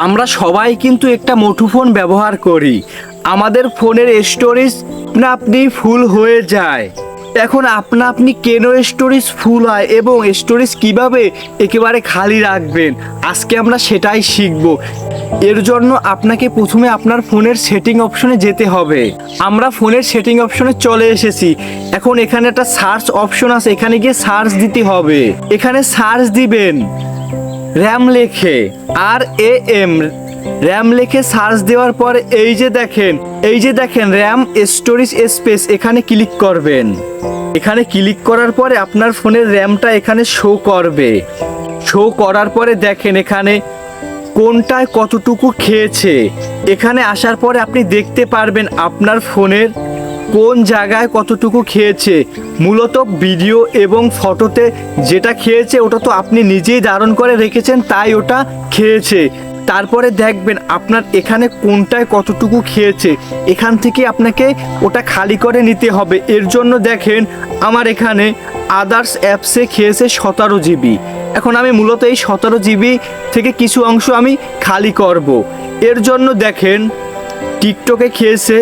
আমরা সবাই কিন্তু একটা মুঠোফোন ব্যবহার করি। আমাদের ফোনের স্টোরেজ আপনি ফুল হয়ে যায়। এখন আপনি কেন স্টোরেজ ফুল হয় এবং স্টোরেজ কিভাবে একেবারে খালি রাখবেন, আজকে আমরা সেটাই শিখব। এর জন্য আপনাকে প্রথমে আপনার ফোনের সেটিং অপশনে যেতে হবে। আমরা ফোনের সেটিং অপশনে চলে এসেছি। এখন এখানে একটা সার্চ অপশন আছে, এখানে গিয়ে সার্চ দিতে হবে। এখানে সার্চ দিবেন র্যাম লেখে, RAM র্যাম লিখে সার্চ দেওয়ার পরে এই যে দেখেন র্যাম স্টোরেজ স্পেস, এখানে ক্লিক করবেন। এখানে ক্লিক করার পরে আপনার ফোনের র্যামটা এখানে শো করবে। শো করার পরে দেখেন এখানে কোনটায় কতটুকু খেয়েছে। এখানে আসার পরে আপনি দেখতে পারবেন আপনার ফোনের কোন জায়গায় কতটুকু খেয়েছে। মূলত ভিডিও এবং ফটোতে যেটা খেয়েছে ওটা তো আপনি নিজেই ধারণ করে রেখেছেন, তাই ওটা খেয়েছে। তারপরে দেখবেন আপনার এখানে কোনটায় কতটুকু খেয়েছে, এখান থেকে আপনাকে ওটা খালি করে নিতে হবে। এর জন্য দেখেন আমার এখানে আদার্স অ্যাপসে খেয়েছে 17 জিবি। এখন আমি মূলত এই 17 জিবি থেকে কিছু অংশ আমি খালি করব। এর জন্য দেখেন টিকটকে খেয়েছে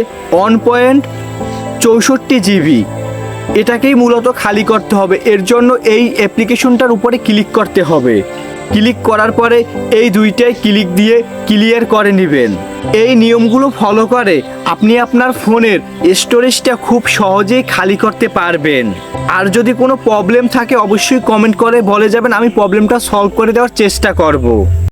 1.64 জিবি, এটাকেই মূলত খালি করতে হবে। এর জন্য এই অ্যাপ্লিকেশনটার উপরে ক্লিক করতে হবে। ক্লিক করার পরে এই দুইটাই ক্লিক দিয়ে ক্লিয়ার করে নেবেন। এই নিয়মগুলো ফলো করে আপনি আপনার ফোনের স্টোরেজটা খুব সহজেই খালি করতে পারবেন। আর যদি কোনো প্রবলেম থাকে অবশ্যই কমেন্ট করে বলে যাবেন, আমি প্রবলেমটা সলভ করে দেওয়ার চেষ্টা করব।